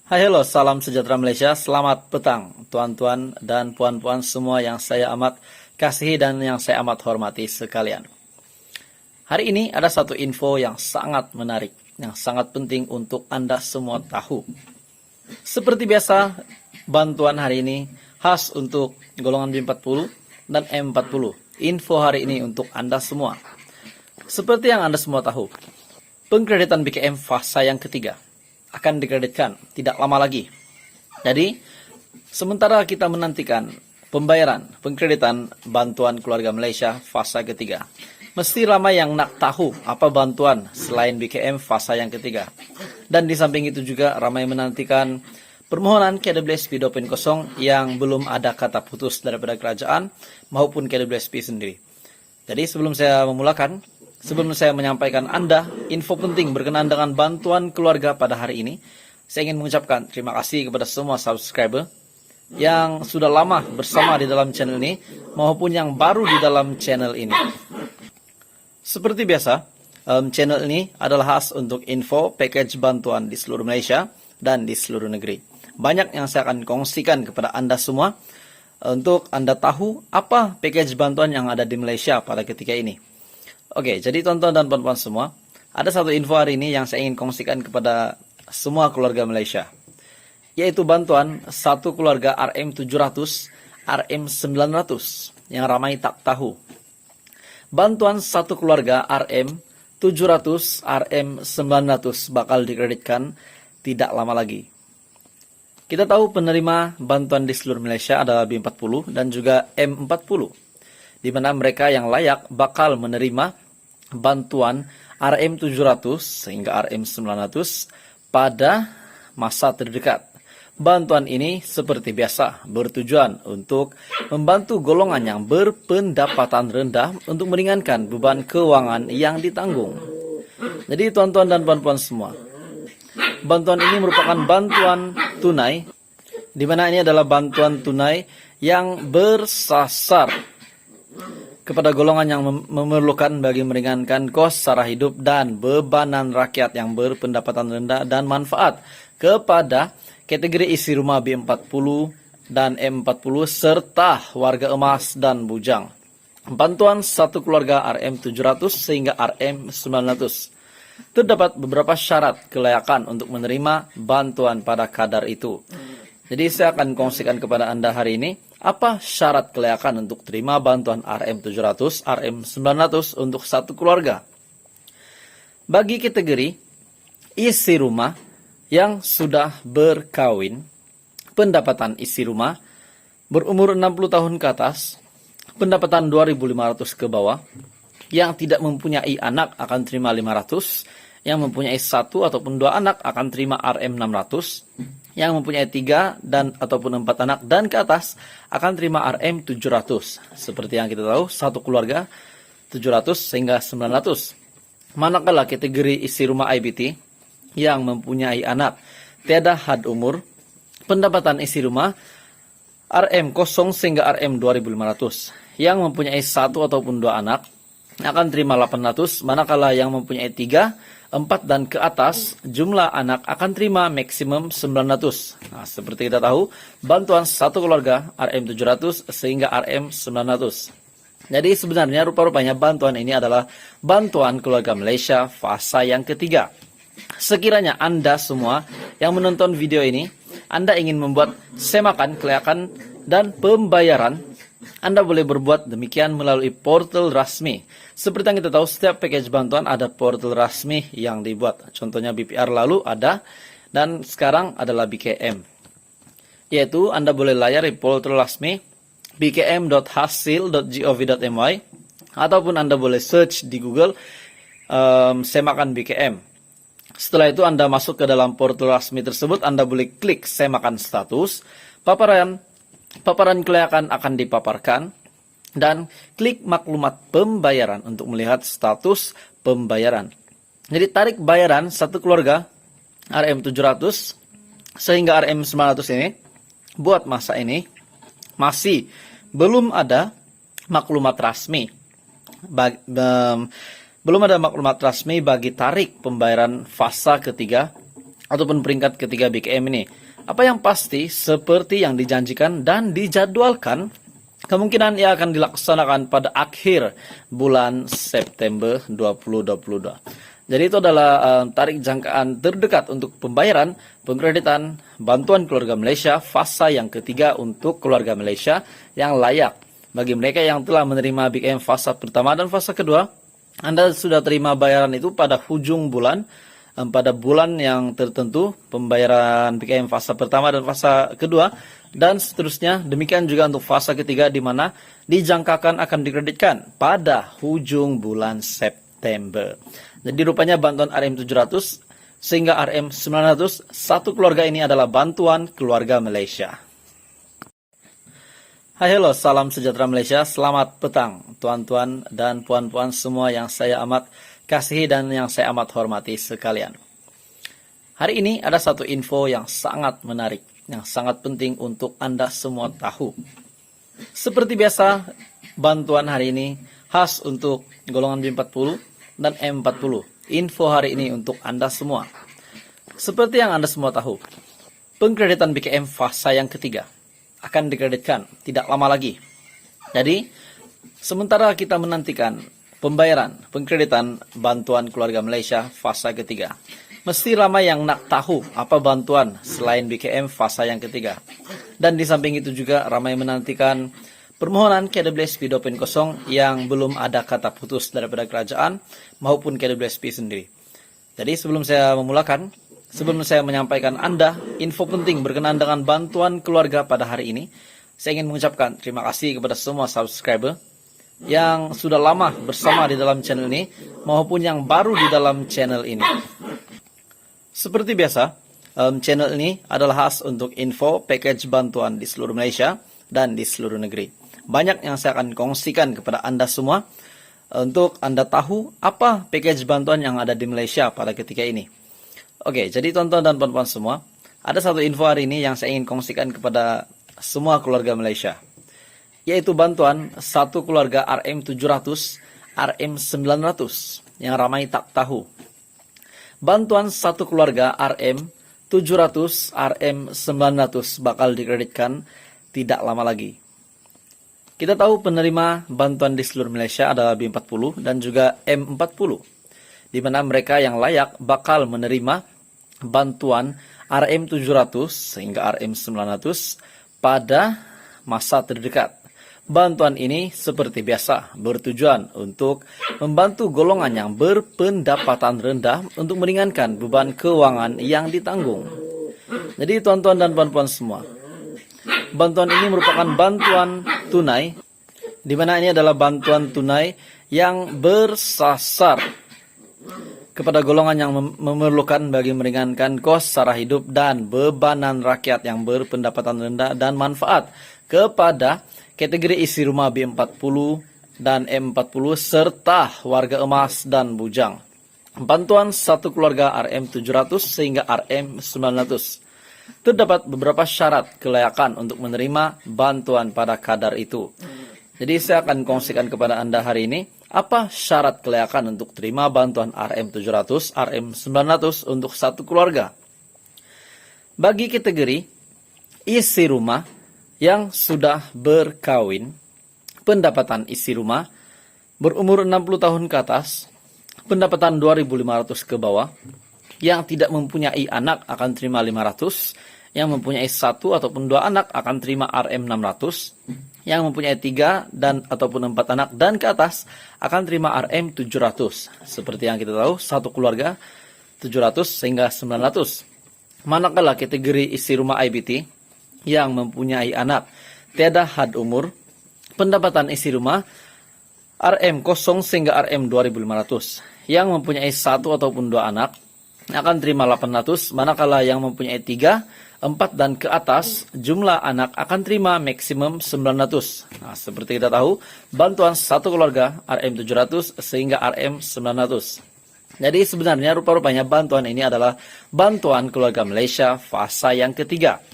Hai, halo, salam sejahtera Malaysia. Selamat petang, tuan-tuan dan puan-puan semua yang saya amat kasihi dan yang saya amat hormati sekalian. Hari ini ada satu info yang sangat menarik, yang sangat penting untuk Anda semua tahu. Seperti biasa, bantuan hari ini khas untuk golongan B40 dan M40. Info hari ini untuk Anda semua. Seperti yang Anda semua tahu, pengkreditan BKM fasa yang ketiga akan dikreditkan tidak lama lagi. Jadi, sementara kita menantikan pembayaran pengkreditan bantuan keluarga Malaysia fasa ketiga, mesti ramai yang nak tahu apa bantuan selain BKM fasa yang ketiga. Dan di samping itu juga ramai menantikan permohonan KWSP 2.0 yang belum ada kata putus daripada kerajaan maupun KWSP sendiri. Jadi sebelum saya memulakan, sebelum saya menyampaikan Anda info penting berkenaan dengan bantuan keluarga pada hari ini, saya ingin mengucapkan terima kasih kepada semua subscriber yang sudah lama bersama di dalam channel ini maupun yang baru di dalam channel ini. Seperti biasa, channel ini adalah khas untuk info package bantuan di seluruh Malaysia dan di seluruh negeri. Banyak yang saya akan kongsikan kepada Anda semua untuk Anda tahu apa package bantuan yang ada di Malaysia pada ketika ini. Oke, jadi tonton dan puan-puan semua, ada satu info hari ini yang saya ingin kongsikan kepada semua keluarga Malaysia, yaitu bantuan satu keluarga RM700, RM900, yang ramai tak tahu. Bantuan satu keluarga RM700, RM900 bakal dikreditkan tidak lama lagi. Kita tahu penerima bantuan di seluruh Malaysia adalah B40 dan juga M40. Di mana mereka yang layak bakal menerima bantuan RM700 sehingga RM900 pada masa terdekat. Bantuan ini seperti biasa bertujuan untuk membantu golongan yang berpendapatan rendah untuk meringankan beban keuangan yang ditanggung. Jadi tuan-tuan dan puan-puan semua, bantuan ini merupakan bantuan tunai, di mana ini adalah bantuan tunai yang bersasar kepada golongan yang memerlukan bagi meringankan kos sara hidup dan bebanan rakyat yang berpendapatan rendah dan manfaat kepada kategori isi rumah B40 dan M40 serta warga emas dan bujang. Bantuan satu keluarga RM700 sehingga RM900. Terdapat beberapa syarat kelayakan untuk menerima bantuan pada kadar itu. Jadi saya akan kongsikan kepada Anda hari ini apa syarat kelayakan untuk terima bantuan RM700, RM900 untuk satu keluarga. Bagi kategori isi rumah yang sudah berkawin, pendapatan isi rumah, berumur 60 tahun ke atas, pendapatan 2.500 ke bawah, yang tidak mempunyai anak akan terima 500, yang mempunyai satu ataupun dua anak akan terima RM600, yang mempunyai 3 dan ataupun 4 anak dan ke atas akan terima RM700. Seperti yang kita tahu, satu keluarga 700 sehingga 900. Manakala kategori isi rumah IBT yang mempunyai anak tiada had umur, pendapatan isi rumah RM0 sehingga RM2500. Yang mempunyai satu ataupun dua anak akan terima 800, manakala yang mempunyai 3, 4 dan ke atas, jumlah anak akan terima maksimum 900. Nah, seperti kita tahu, bantuan satu keluarga RM700 sehingga RM900. Jadi sebenarnya rupa-rupanya bantuan ini adalah bantuan keluarga Malaysia fasa yang ketiga. Sekiranya Anda semua yang menonton video ini, Anda ingin membuat semakan kelayakan dan pembayaran, Anda boleh berbuat demikian melalui portal rasmi. Seperti yang kita tahu, setiap package bantuan ada portal rasmi yang dibuat. Contohnya BPR lalu ada, dan sekarang adalah BKM. Yaitu Anda boleh layari portal rasmi bkm.hasil.gov.my ataupun Anda boleh search di Google semakan BKM. Setelah itu Anda masuk ke dalam portal rasmi tersebut, Anda boleh klik semakan status, paparan kelayakan akan dipaparkan, dan klik maklumat pembayaran untuk melihat status pembayaran. Jadi tarik bayaran satu keluarga RM700 sehingga RM900 ini buat masa ini masih belum ada maklumat rasmi. Belum ada maklumat resmi bagi tarik pembayaran fasa ketiga ataupun peringkat ketiga BKM ini. Apa yang pasti, seperti yang dijanjikan dan dijadwalkan, kemungkinan ia akan dilaksanakan pada akhir bulan September 2022. Jadi itu adalah tarik jangkaan terdekat untuk pembayaran pengkreditan bantuan keluarga Malaysia fasa yang ketiga untuk keluarga Malaysia yang layak. Bagi mereka yang telah menerima BKM fasa pertama dan fasa kedua, Anda sudah terima bayaran itu pada hujung bulan, pada bulan yang tertentu, pembayaran BKM fasa pertama dan fasa kedua, dan seterusnya. Demikian juga untuk fasa ketiga di mana dijangkakan akan dikreditkan pada hujung bulan September. Jadi rupanya bantuan RM700 sehingga RM900, satu keluarga ini adalah bantuan keluarga Malaysia. Hai, halo, salam sejahtera Malaysia, selamat petang tuan-tuan dan puan-puan semua yang saya amat kasihi dan yang saya amat hormati sekalian. Hari ini ada satu info yang sangat menarik, yang sangat penting untuk Anda semua tahu. Seperti biasa, bantuan hari ini khas untuk golongan B40 dan M40. Info hari ini untuk Anda semua. Seperti yang Anda semua tahu, pengkreditan BKM fasa yang ketiga akan dikreditkan tidak lama lagi. Jadi, sementara kita menantikan pembayaran pengkreditan bantuan keluarga Malaysia fasa ketiga, mesti ramai yang nak tahu apa bantuan selain BKM fasa yang ketiga. Dan di samping itu juga ramai menantikan permohonan KWSP 2.0 yang belum ada kata putus daripada kerajaan maupun KWSP sendiri. Jadi sebelum saya memulakan, sebelum saya menyampaikan Anda info penting berkenaan dengan bantuan keluarga pada hari ini, saya ingin mengucapkan terima kasih kepada semua subscriber yang sudah lama bersama di dalam channel ini maupun yang baru di dalam channel ini. Seperti biasa, channel ini adalah khas untuk info package bantuan di seluruh Malaysia dan di seluruh negeri. Banyak yang saya akan kongsikan kepada Anda semua untuk Anda tahu apa package bantuan yang ada di Malaysia pada ketika ini. Oke, jadi tuan-tuan dan puan-puan semua, ada satu info hari ini yang saya ingin kongsikan kepada semua keluarga Malaysia, yaitu bantuan satu keluarga RM700, RM900 yang ramai tak tahu. Bantuan satu keluarga RM700, RM900 bakal dikreditkan tidak lama lagi. Kita tahu penerima bantuan di seluruh Malaysia adalah B40 dan juga M40, di mana mereka yang layak bakal menerima bantuan RM700 sehingga RM900 pada masa terdekat. Bantuan ini seperti biasa bertujuan untuk membantu golongan yang berpendapatan rendah untuk meringankan beban keuangan yang ditanggung. Jadi tuan-tuan dan puan-puan semua, bantuan ini merupakan bantuan tunai, di mana ini adalah bantuan tunai yang bersasar kepada golongan yang memerlukan bagi meringankan kos sara hidup dan bebanan rakyat yang berpendapatan rendah dan manfaat kepada kategori isi rumah B40 dan M40 serta warga emas dan bujang. Bantuan satu keluarga RM700 sehingga RM900. Terdapat beberapa syarat kelayakan untuk menerima bantuan pada kadar itu. Jadi saya akan kongsikan kepada Anda hari ini apa syarat kelayakan untuk terima bantuan RM700, RM900 untuk satu keluarga. Bagi kategori isi rumah yang sudah berkawin, pendapatan isi rumah, berumur 60 tahun ke atas, pendapatan 2.500 ke bawah, yang tidak mempunyai anak akan terima 500, yang mempunyai satu ataupun dua anak akan terima RM600, yang mempunyai 3 dan ataupun 4 anak dan ke atas akan terima RM700. Seperti yang kita tahu, satu keluarga 700 sehingga 900. Manakala kategori isi rumah IBT yang mempunyai anak tiada had umur, pendapatan isi rumah RM0 sehingga RM2.500. Yang mempunyai satu ataupun dua anak akan terima 800, manakala yang mempunyai 3, 4 dan ke atas jumlah anak akan terima maksimum 900. Nah, seperti kita tahu, bantuan satu keluarga RM700 sehingga RM900. Jadi sebenarnya rupa-rupanya bantuan ini adalah bantuan keluarga Malaysia fasa yang ketiga.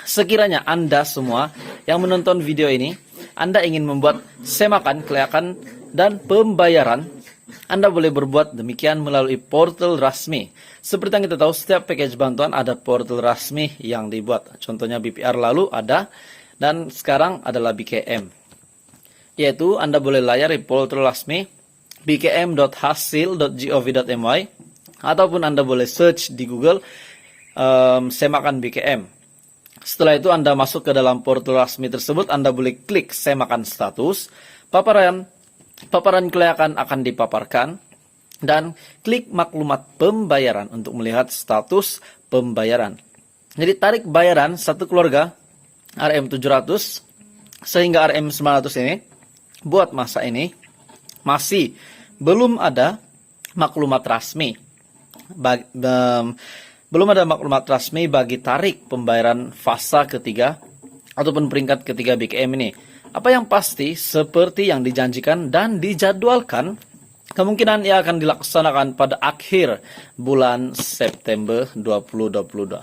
Sekiranya Anda semua yang menonton video ini, Anda ingin membuat semakan kelayakan dan pembayaran Anda boleh berbuat demikian melalui portal resmi. Seperti yang kita tahu, setiap package bantuan ada portal resmi yang dibuat. Contohnya BPR lalu ada, dan sekarang adalah BKM. Yaitu Anda boleh layari portal resmi bkm.hasil.gov.my, ataupun Anda boleh search di Google Semakan BKM. Setelah itu Anda masuk ke dalam portal resmi tersebut, Anda boleh klik Semakan Status, paparan kelayakan akan dipaparkan, dan klik maklumat pembayaran untuk melihat status pembayaran. Jadi tarik bayaran satu keluarga RM700 sehingga RM900 ini buat masa ini masih belum ada maklumat resmi. Belum ada maklumat resmi bagi tarik pembayaran fasa ketiga ataupun peringkat ketiga BKM ini. Apa yang pasti, seperti yang dijanjikan dan dijadwalkan, kemungkinan ia akan dilaksanakan pada akhir bulan September 2022.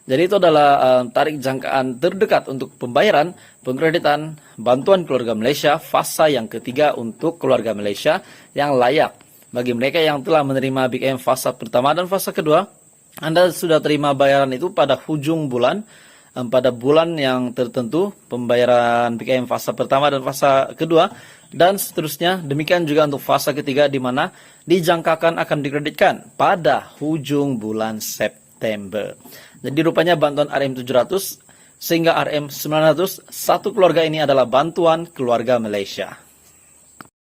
Jadi itu adalah tarik jangkaan terdekat untuk pembayaran pengkreditan bantuan keluarga Malaysia fasa yang ketiga untuk keluarga Malaysia yang layak. Bagi mereka yang telah menerima BKM fasa pertama dan fasa kedua, Anda sudah terima bayaran itu pada hujung bulan, pada bulan yang tertentu, pembayaran BKM fasa pertama dan fasa kedua, dan seterusnya. Demikian juga untuk fasa ketiga, di mana dijangkakan akan dikreditkan pada hujung bulan September. Jadi rupanya bantuan RM700 sehingga RM900, satu keluarga ini adalah bantuan keluarga Malaysia.